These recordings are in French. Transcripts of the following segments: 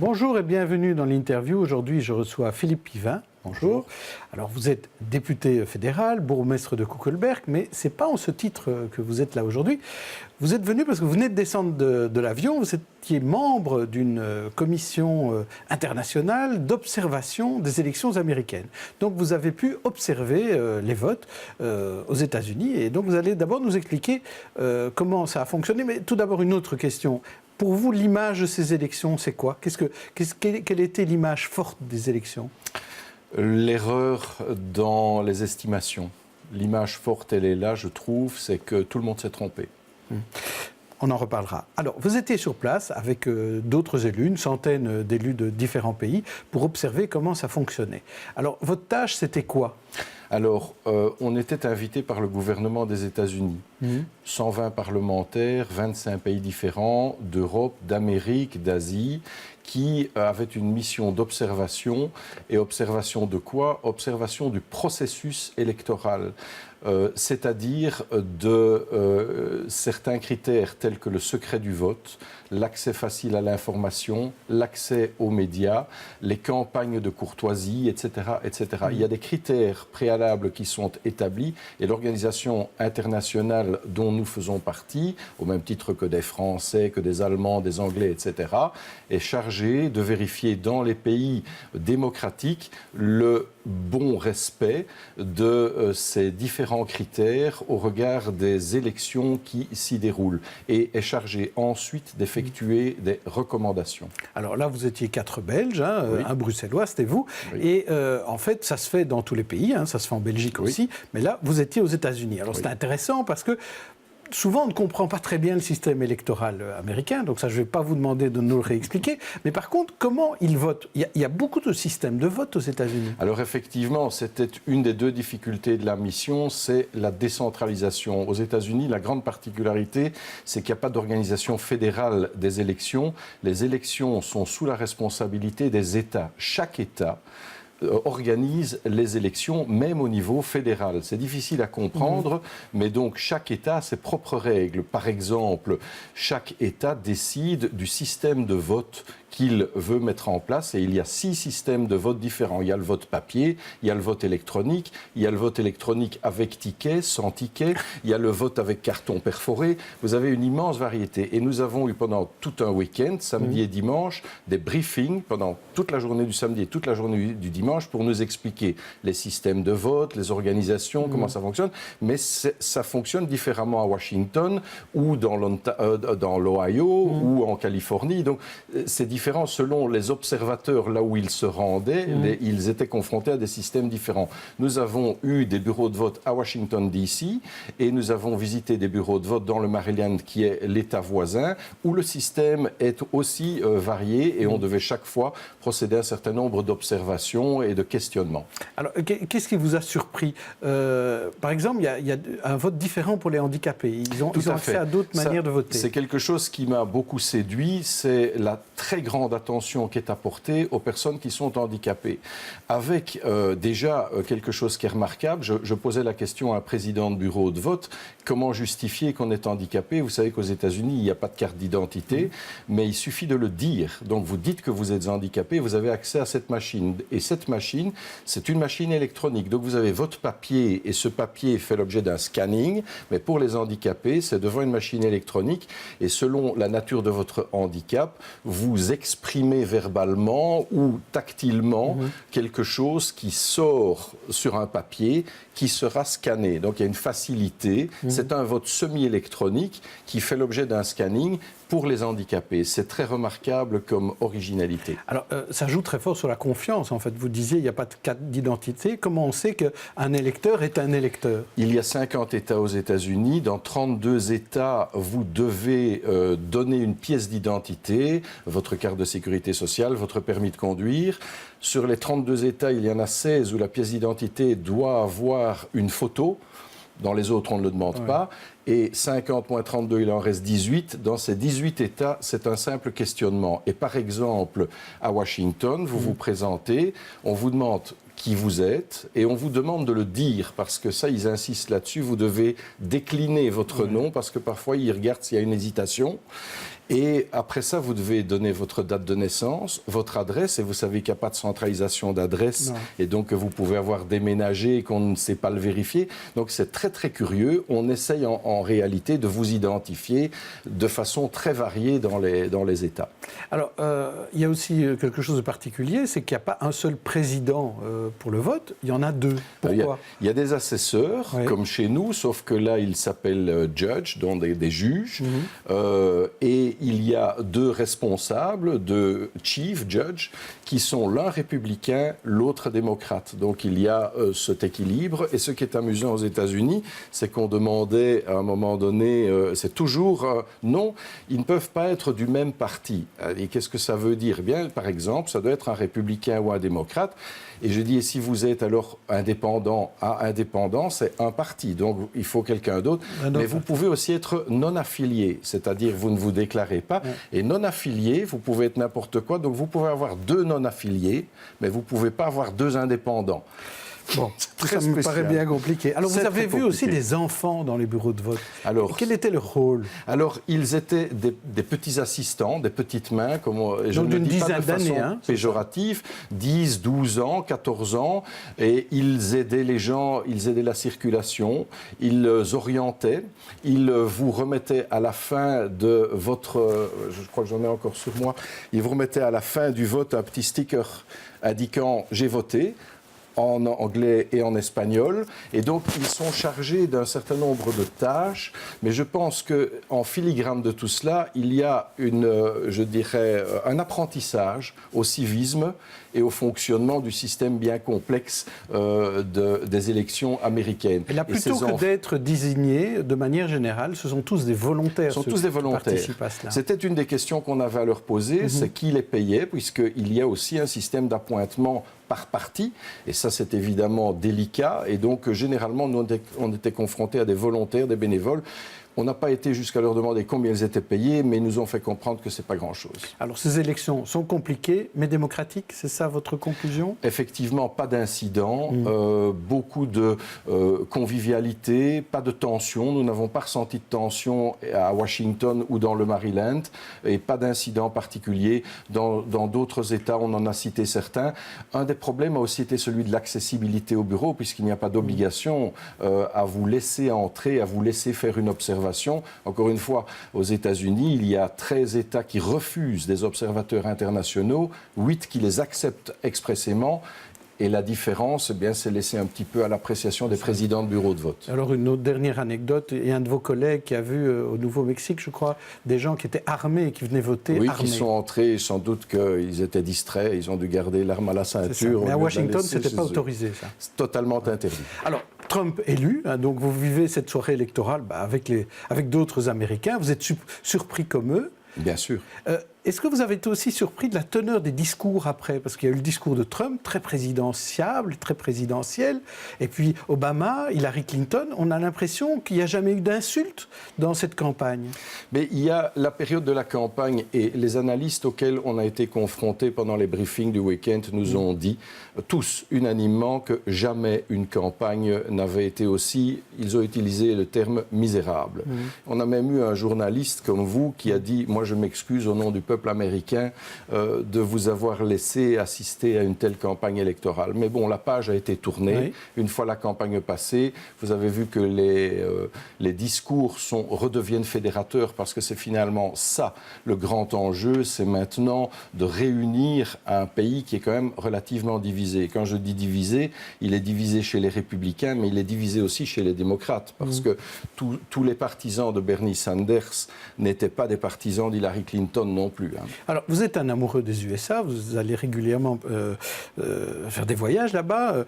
Bonjour et bienvenue dans l'interview. Aujourd'hui, je reçois Philippe Pivin. Bonjour. Alors, vous êtes député fédéral, bourgmestre de Koekelberg, mais ce n'est pas en ce titre que vous êtes là aujourd'hui. Vous êtes venu parce que vous venez de descendre de l'avion. Vous étiez membre d'une commission internationale d'observation des élections américaines. Donc, vous avez pu observer les votes aux États-Unis. Et donc, vous allez d'abord nous expliquer comment ça a fonctionné. Mais tout d'abord, une autre question. Pour vous, l'image de ces élections, c'est quoi ? Quelle était l'image forte des élections ? L'erreur dans les estimations. L'image forte, elle est là, je trouve, c'est que tout le monde s'est trompé. On en reparlera. Alors, vous étiez sur place avec d'autres élus, une centaine d'élus de différents pays, pour observer comment ça fonctionnait. Alors, votre tâche, c'était quoi ? Alors, on était invité par le gouvernement des États-Unis. 120 parlementaires, 25 pays différents, d'Europe, d'Amérique, d'Asie, qui avaient une mission d'observation. Et observation de quoi ? Observation du processus électoral. C'est-à-dire de certains critères tels que le secret du vote, l'accès facile à l'information, l'accès aux médias, les campagnes de courtoisie, etc., etc. Il y a des critères préalables qui sont établis et l'organisation internationale dont nous faisons partie, au même titre que des Français, que des Allemands, des Anglais, etc., est chargée de vérifier dans les pays démocratiques le bon respect de ces différents critères au regard des élections qui s'y déroulent et est chargé ensuite d'effectuer des recommandations. Alors là, vous étiez 4 Belges, oui. Un Bruxellois, c'était vous. Oui. Et en fait, ça se fait dans tous les pays, ça se fait en Belgique aussi, mais là, vous étiez aux États-Unis. Alors c'est intéressant parce que souvent, on ne comprend pas très bien le système électoral américain, donc ça, je ne vais pas vous demander de nous le réexpliquer. Mais par contre, comment ils votent ? Il y a beaucoup de systèmes de vote aux États-Unis. Alors effectivement, c'était une des deux difficultés de la mission, c'est la décentralisation. Aux États-Unis, la grande particularité, c'est qu'il n'y a pas d'organisation fédérale des élections. Les élections sont sous la responsabilité des États. Chaque État organise les élections, même au niveau fédéral. C'est difficile à comprendre, mais donc chaque État a ses propres règles. Par exemple, chaque État décide du système de vote qu'il veut mettre en place et il y a 6 systèmes de vote différents. Il y a le vote papier, il y a le vote électronique, il y a le vote électronique avec ticket, sans ticket, il y a le vote avec carton perforé. Vous avez une immense variété et nous avons eu pendant tout un week-end, samedi et dimanche, des briefings pendant toute la journée du samedi et toute la journée du dimanche pour nous expliquer les systèmes de vote, les organisations, comment ça fonctionne. Mais ça fonctionne différemment à Washington ou dans l'Ohio ou en Californie. Donc c'est différent selon les observateurs là où ils se rendaient, ils étaient confrontés à des systèmes différents. Nous avons eu des bureaux de vote à Washington DC et nous avons visité des bureaux de vote dans le Maryland qui est l'État voisin où le système est aussi varié et on devait chaque fois procéder à un certain nombre d'observations et de questionnements. Alors qu'est-ce qui vous a surpris ? Par exemple, il y a un vote différent pour les handicapés. Ils ont accès à d'autres manières de voter. C'est quelque chose qui m'a beaucoup séduit, c'est la très grande attention qui est apportée aux personnes qui sont handicapées. Avec déjà quelque chose qui est remarquable, je posais la question à un président de bureau de vote, comment justifier qu'on est handicapé ? Vous savez qu'aux États-Unis, il n'y a pas de carte d'identité, mais il suffit de le dire. Donc vous dites que vous êtes handicapé, vous avez accès à cette machine. Et cette machine, c'est une machine électronique. Donc vous avez votre papier et ce papier fait l'objet d'un scanning, mais pour les handicapés, c'est devant une machine électronique et selon la nature de votre handicap, vous exprimez verbalement ou tactilement quelque chose qui sort sur un papier qui sera scanné. Donc il y a une facilité. C'est un vote semi-électronique qui fait l'objet d'un scanning pour les handicapés. C'est très remarquable comme originalité. Alors, ça joue très fort sur la confiance, en fait. Vous disiez, il n'y a pas de carte d'identité. Comment on sait qu'un électeur est un électeur ? Il y a 50 États aux États-Unis. Dans 32 États, vous devez donner une pièce d'identité, votre carte de sécurité sociale, votre permis de conduire. Sur les 32 États, il y en a 16 où la pièce d'identité doit avoir une photo. Dans les autres, on ne le demande pas. Et 50-32, il en reste 18. Dans ces 18 États, c'est un simple questionnement. Et par exemple, à Washington, vous vous présentez, on vous demande qui vous êtes et on vous demande de le dire parce que ça, ils insistent là-dessus. Vous devez décliner votre nom parce que parfois, ils regardent s'il y a une hésitation. Et après ça, vous devez donner votre date de naissance, votre adresse, et vous savez qu'il n'y a pas de centralisation d'adresse, et donc vous pouvez avoir déménagé et qu'on ne sait pas le vérifier. Donc c'est très très curieux. On essaye en réalité de vous identifier de façon très variée dans les États. Alors, il y a aussi quelque chose de particulier, c'est qu'il n'y a pas un seul président pour le vote, il y en a deux. Pourquoi ? Il y a des assesseurs, comme chez nous, sauf que là, ils s'appellent judge, donc des juges, et il y a deux responsables, deux chief judge, qui sont l'un républicain, l'autre démocrate. Donc il y a cet équilibre. Et ce qui est amusant aux États-Unis, c'est qu'on demandait à un moment donné, c'est toujours non, ils ne peuvent pas être du même parti. Et qu'est-ce que ça veut dire ? Eh bien, par exemple, ça doit être un républicain ou un démocrate. Et je dis, et si vous êtes alors indépendant, c'est un parti, donc il faut quelqu'un d'autre. Mais vous pouvez aussi être non affilié, c'est-à-dire vous ne vous déclarez pas. Et non affilié, vous pouvez être n'importe quoi, donc vous pouvez avoir deux non affiliés, mais vous ne pouvez pas avoir deux indépendants. Bon, ça me paraît bien compliqué. Alors, vous avez vu aussi des enfants dans les bureaux de vote. Alors, quel était leur rôle ? Alors, ils étaient des petits assistants, des petites mains, comme je ne le dis pas de façon péjorative, 10, 12 ans, 14 ans, et ils aidaient les gens, ils aidaient la circulation, ils orientaient, ils vous remettaient à la fin de votre, je crois que j'en ai encore sur moi, ils vous remettaient à la fin du vote un petit sticker indiquant « j'ai voté ». En anglais et en espagnol. Et donc, ils sont chargés d'un certain nombre de tâches. Mais je pense qu'en filigrane de tout cela, il y a un apprentissage au civisme et au fonctionnement du système bien complexe des élections américaines. Et là, plutôt que d'être désignés, de manière générale, ce sont tous des volontaires. Ce sont tous des volontaires. C'était une des questions qu'on avait à leur poser, c'est qui les payait, puisqu'il y a aussi un système d'appointement par parti, et ça c'est évidemment délicat, et donc généralement nous on était confrontés à des volontaires, des bénévoles. On n'a pas été jusqu'à leur demander combien ils étaient payés, mais ils nous ont fait comprendre que ce n'est pas grand-chose. Alors ces élections sont compliquées, mais démocratiques, c'est ça votre conclusion ? Effectivement, pas d'incidents, beaucoup de convivialité, pas de tension. Nous n'avons pas ressenti de tension à Washington ou dans le Maryland, et pas d'incidents particuliers. Dans d'autres États, on en a cité certains. Un des problèmes a aussi été celui de l'accessibilité au bureau, puisqu'il n'y a pas d'obligation à vous laisser entrer, à vous laisser faire une observation. Encore une fois, aux États-Unis, il y a 13 États qui refusent des observateurs internationaux, 8 qui les acceptent expressément. Et la différence, eh bien, c'est laissé un petit peu à l'appréciation des présidents de bureaux de vote. Alors, une autre dernière anecdote, il y a un de vos collègues qui a vu au Nouveau-Mexique, je crois, des gens qui étaient armés et qui venaient voter armés. Oui, qui sont entrés, sans doute qu'ils étaient distraits, ils ont dû garder l'arme à la ceinture. Mais à Washington, ce n'était pas autorisé, ça. C'est totalement interdit. Alors, Trump élu, donc vous vivez cette soirée électorale avec d'autres Américains, vous êtes surpris comme eux. Bien sûr. Est-ce que vous avez été aussi surpris de la teneur des discours après ? Parce qu'il y a eu le discours de Trump, très présidentiable, très présidentiel. Et puis Obama, Hillary Clinton, on a l'impression qu'il n'y a jamais eu d'insulte dans cette campagne. Mais il y a la période de la campagne et les analystes auxquels on a été confrontés pendant les briefings du week-end nous ont dit, tous unanimement, que jamais une campagne n'avait été aussi, ils ont utilisé le terme misérable. On a même eu un journaliste comme vous qui a dit, moi je m'excuse au nom du peuple américain de vous avoir laissé assister à une telle campagne électorale. Mais bon, la page a été tournée. Oui. Une fois la campagne passée, vous avez vu que les discours redeviennent fédérateurs parce que c'est finalement ça le grand enjeu, c'est maintenant de réunir un pays qui est quand même relativement divisé. Quand je dis divisé, il est divisé chez les républicains, mais il est divisé aussi chez les démocrates parce que tous les partisans de Bernie Sanders n'étaient pas des partisans d'Hillary Clinton non plus. Alors, vous êtes un amoureux des USA, vous allez régulièrement faire des voyages là-bas.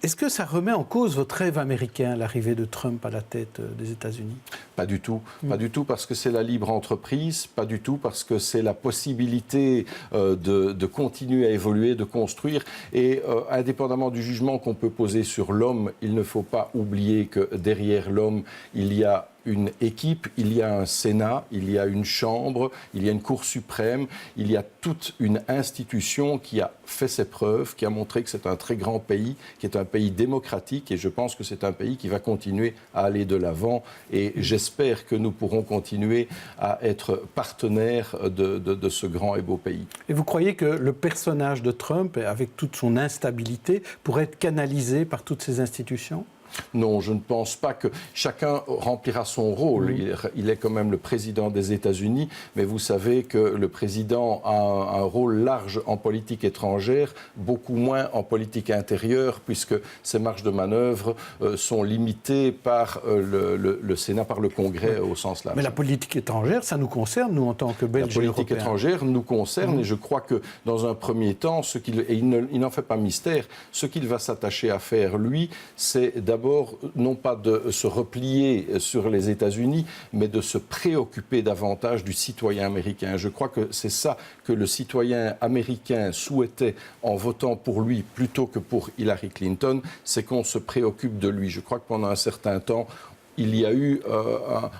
Est-ce que ça remet en cause votre rêve américain, l'arrivée de Trump à la tête des États-Unis ? Pas du tout. Pas du tout parce que c'est la libre entreprise, pas du tout parce que c'est la possibilité de continuer à évoluer, de construire. Et indépendamment du jugement qu'on peut poser sur l'homme, il ne faut pas oublier que derrière l'homme, il y a une équipe, il y a un Sénat, il y a une Chambre, il y a une Cour suprême, il y a toute une institution qui a fait ses preuves, qui a montré que c'est un très grand pays, qui est un pays démocratique, et je pense que c'est un pays qui va continuer à aller de l'avant, et j'espère que nous pourrons continuer à être partenaires de ce grand et beau pays. Et vous croyez que le personnage de Trump, avec toute son instabilité, pourrait être canalisé par toutes ces institutions ? Non, je ne pense pas que chacun remplira son rôle. Il est quand même le président des États-Unis, mais vous savez que le président a un rôle large en politique étrangère, beaucoup moins en politique intérieure, puisque ses marges de manœuvre sont limitées par le Sénat, par le Congrès au sens large. Mais la politique étrangère, ça nous concerne, nous, en tant que Belges et Européens. La politique étrangère nous concerne, et je crois que dans un premier temps, il n'en fait pas mystère, ce qu'il va s'attacher à faire, lui, c'est d'abord non pas de se replier sur les États-Unis, mais de se préoccuper davantage du citoyen américain. Je crois que c'est ça que le citoyen américain souhaitait en votant pour lui plutôt que pour Hillary Clinton, c'est qu'on se préoccupe de lui. Je crois que pendant un certain temps, il y a eu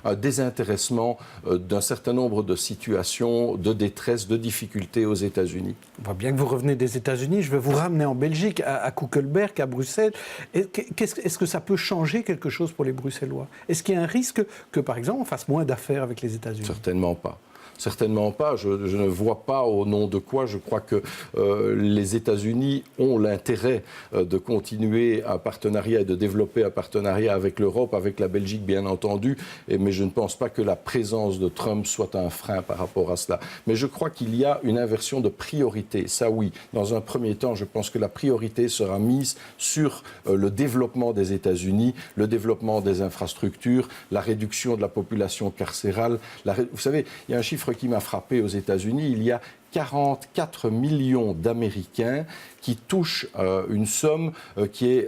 un désintéressement d'un certain nombre de situations, de détresse, de difficultés aux États-Unis. On voit bien que vous revenez des États-Unis. Je vais vous ramener en Belgique, à Koekelberg, à Bruxelles. Est-ce que ça peut changer quelque chose pour les Bruxellois ? Est-ce qu'il y a un risque que, par exemple, on fasse moins d'affaires avec les États-Unis ? Certainement pas. Certainement pas. Je ne vois pas au nom de quoi. Je crois que les États-Unis ont l'intérêt de continuer un partenariat et de développer un partenariat avec l'Europe, avec la Belgique bien entendu. Mais je ne pense pas que la présence de Trump soit un frein par rapport à cela. Mais je crois qu'il y a une inversion de priorité. Ça oui. Dans un premier temps, je pense que la priorité sera mise sur le développement des États-Unis, le développement des infrastructures, la réduction de la population carcérale. Vous savez, il y a un chiffre qui m'a frappé aux États-Unis, il y a 44 millions d'Américains qui touchent une somme qui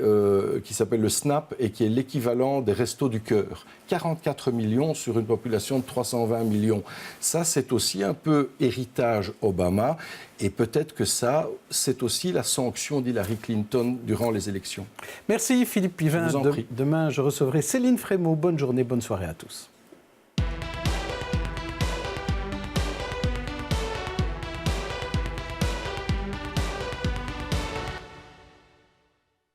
s'appelle le SNAP et qui est l'équivalent des Restos du Cœur. 44 millions sur une population de 320 millions. Ça, c'est aussi un peu héritage Obama et peut-être que ça, c'est aussi la sanction d'Hillary Clinton durant les élections. Merci Philippe Pivin. Je vous en prie. Demain, je recevrai Céline Frémaux. Bonne journée, bonne soirée à tous.